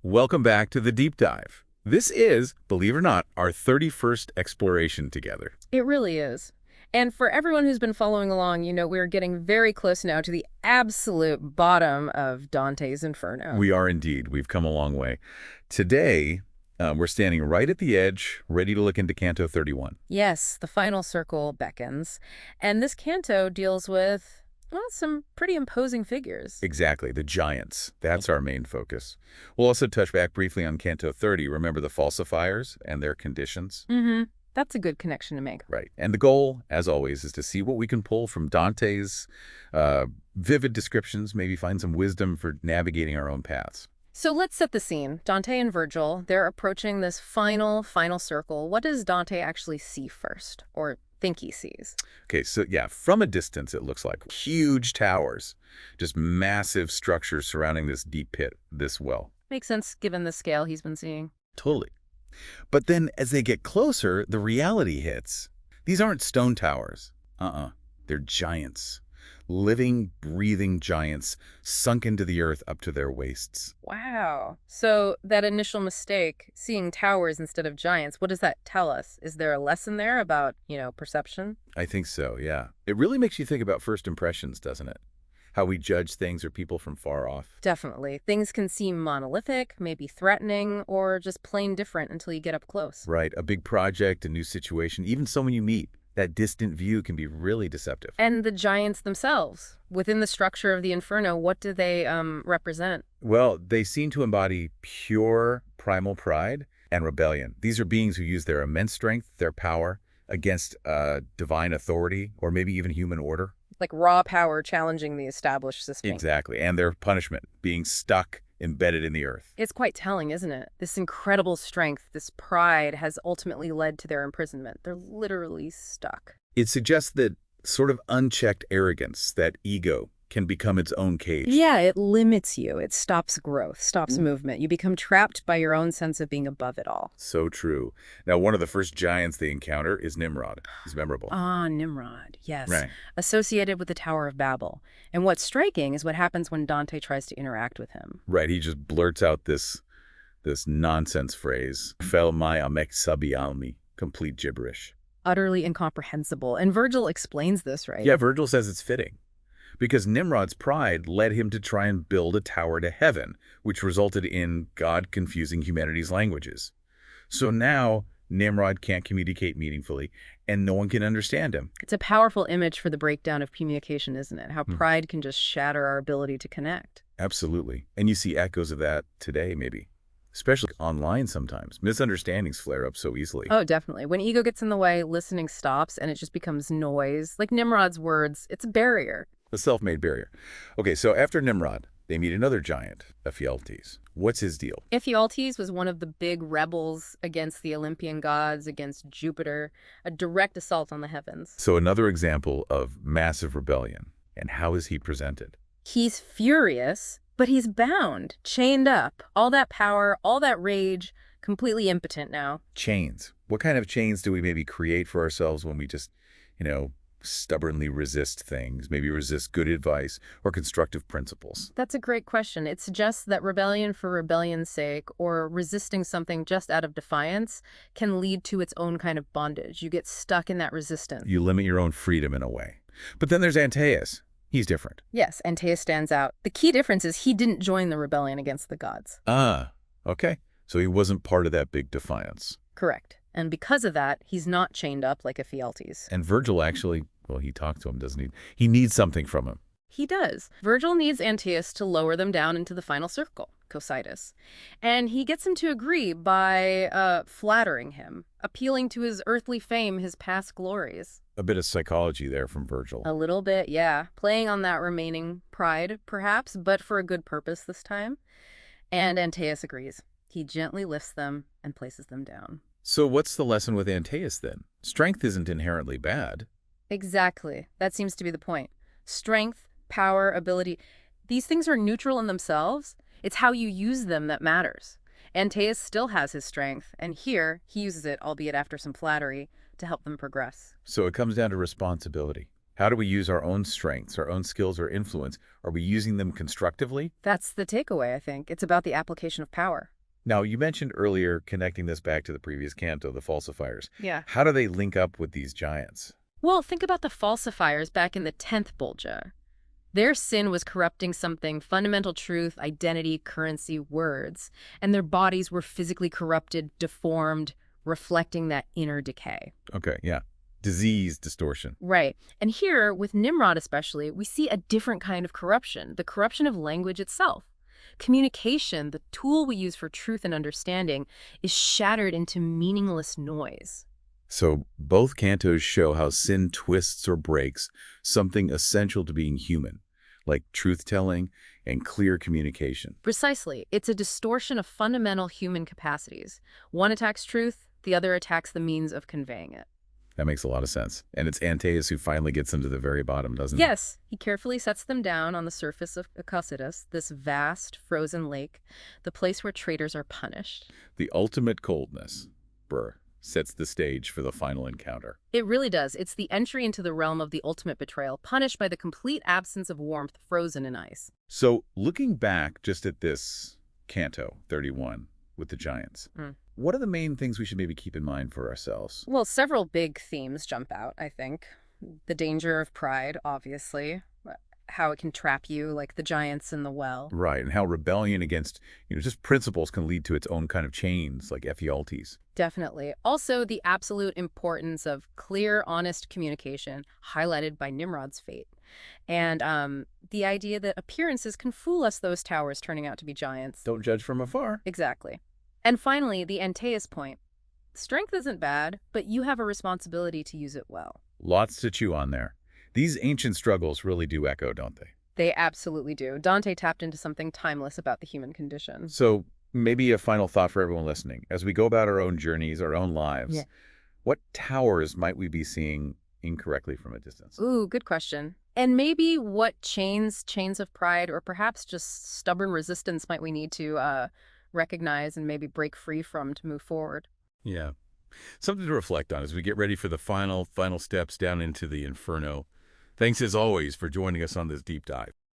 Welcome back to the deep dive. This is, believe it or not, our 31st exploration together. It really is. And for everyone who's been following along, we're getting very close now to the absolute bottom of Dante's Inferno. We are indeed. We've come a long way. Today, we're standing right at the edge, ready to look into Canto 31. Yes, the final circle beckons. And this canto deals with, well, some pretty imposing figures. Exactly, the giants. That's our main focus. We'll also touch back briefly on Canto 30. Remember the falsifiers and their conditions? Mm-hmm. That's a good connection to make. Right. And the goal, as always, is to see what we can pull from Dante's vivid descriptions, maybe find some wisdom for navigating our own paths. So let's set the scene. Dante and Virgil, they're approaching this final circle. What does Dante actually see first, or think he sees? Okay, so yeah, from a distance, it looks like huge towers, just massive structures surrounding this deep pit, this well. Makes sense given the scale he's been seeing. Totally. But then as they get closer, the reality hits. These aren't stone towers. They're giants. Living, breathing giants sunk into the earth up to their waists. Wow. So that initial mistake, seeing towers instead of giants, what does that tell us? Is there a lesson there about, perception? I think so, yeah. It really makes you think about first impressions, doesn't it? How we judge things or people from far off. Definitely. Things can seem monolithic, maybe threatening, or just plain different until you get up close. Right. A big project, a new situation, even someone you meet. That distant view can be really deceptive. And the giants themselves, within the structure of the Inferno, what do they represent? Well, they seem to embody pure primal pride and rebellion. These are beings who use their immense strength, their power, against divine authority or maybe even human order. Like raw power challenging the established system. Exactly. And their punishment, being stuck, embedded in the earth. It's quite telling, isn't it? This incredible strength, this pride has ultimately led to their imprisonment. They're literally stuck. It suggests that sort of unchecked arrogance, that ego, can become its own cage. Yeah, it limits you. It stops growth, stops movement. You become trapped by your own sense of being above it all. So true. Now, one of the first giants they encounter is Nimrod. He's memorable. Ah, Nimrod, yes. Right. Associated with the Tower of Babel. And what's striking is what happens when Dante tries to interact with him. Right, he just blurts out this nonsense phrase, fel mai amek sabialmi, complete gibberish. Utterly incomprehensible. And Virgil explains this, right? Yeah, Virgil says it's fitting. Because Nimrod's pride led him to try and build a tower to heaven, which resulted in God confusing humanity's languages. So now Nimrod can't communicate meaningfully, and no one can understand him. It's a powerful image for the breakdown of communication, isn't it? How pride can just shatter our ability to connect. Absolutely. And you see echoes of that today, maybe. Especially online sometimes. Misunderstandings flare up so easily. Oh, definitely. When ego gets in the way, listening stops, and it just becomes noise. Like Nimrod's words, it's a barrier. A self-made barrier. Okay, so after Nimrod, they meet another giant, Ephialtes. What's his deal? Ephialtes was one of the big rebels against the Olympian gods, against Jupiter, a direct assault on the heavens. So another example of massive rebellion. And how is he presented? He's furious, but he's bound, chained up. All that power, all that rage, completely impotent now. Chains. What kind of chains do we maybe create for ourselves when we just, stubbornly resist things, maybe resist good advice or constructive principles? That's a great question. It suggests that rebellion for rebellion's sake, or resisting something just out of defiance, can lead to its own kind of bondage. You get stuck in that resistance. You limit your own freedom in a way. But then there's Antaeus. He's different. Yes, Antaeus stands out. The key difference is he didn't join the rebellion against the gods. Ah, okay. So he wasn't part of that big defiance. Correct. And because of that, he's not chained up like Ephialtes. And Virgil actually, well, he talked to him, doesn't he? He needs something from him. He does. Virgil needs Antaeus to lower them down into the final circle, Cocytus. And he gets him to agree by flattering him, appealing to his earthly fame, his past glories. A bit of psychology there from Virgil. A little bit, yeah. Playing on that remaining pride, perhaps, but for a good purpose this time. And Antaeus agrees. He gently lifts them and places them down. So what's the lesson with Antaeus then? Strength isn't inherently bad. Exactly. That seems to be the point. Strength, power, ability, these things are neutral in themselves. It's how you use them that matters. Antaeus still has his strength, and here he uses it, albeit after some flattery, to help them progress. So it comes down to responsibility. How do we use our own strengths, our own skills or influence? Are we using them constructively? That's the takeaway, I think. It's about the application of power. Now, you mentioned earlier connecting this back to the previous canto, the falsifiers. Yeah. How do they link up with these giants? Well, think about the falsifiers back in the 10th Bolgia. Their sin was corrupting something, fundamental truth, identity, currency, words, and their bodies were physically corrupted, deformed, reflecting that inner decay. Okay, yeah. Disease, distortion. Right. And here, with Nimrod especially, we see a different kind of corruption, the corruption of language itself. Communication, the tool we use for truth and understanding, is shattered into meaningless noise. So both cantos show how sin twists or breaks something essential to being human, like truth-telling and clear communication. Precisely. It's a distortion of fundamental human capacities. One attacks truth, the other attacks the means of conveying it. That makes a lot of sense. And it's Antaeus who finally gets them to the very bottom, doesn't he? Yes, he carefully sets them down on the surface of Ephialtes, this vast, frozen lake, the place where traitors are punished. The ultimate coldness, sets the stage for the final encounter. It really does. It's the entry into the realm of the ultimate betrayal, punished by the complete absence of warmth, frozen in ice. So looking back just at this canto 31 with the giants, what are the main things we should maybe keep in mind for ourselves? Well, several big themes jump out, I think. The danger of pride, obviously. How it can trap you, like the giants in the well. Right, and how rebellion against, just principles can lead to its own kind of chains, like Ephialtes. Definitely. Also, the absolute importance of clear, honest communication, highlighted by Nimrod's fate. And the idea that appearances can fool us, those towers turning out to be giants. Don't judge from afar. Exactly. And finally, the Antaeus point. Strength isn't bad, but you have a responsibility to use it well. Lots to chew on there. These ancient struggles really do echo, don't they? They absolutely do. Dante tapped into something timeless about the human condition. So maybe a final thought for everyone listening. As we go about our own journeys, our own lives, what towers might we be seeing incorrectly from a distance? Ooh, good question. And maybe what chains of pride, or perhaps just stubborn resistance might we need to recognize and maybe break free from to move forward? Yeah. Something to reflect on as we get ready for the final steps down into the inferno. Thanks as always for joining us on this deep dive.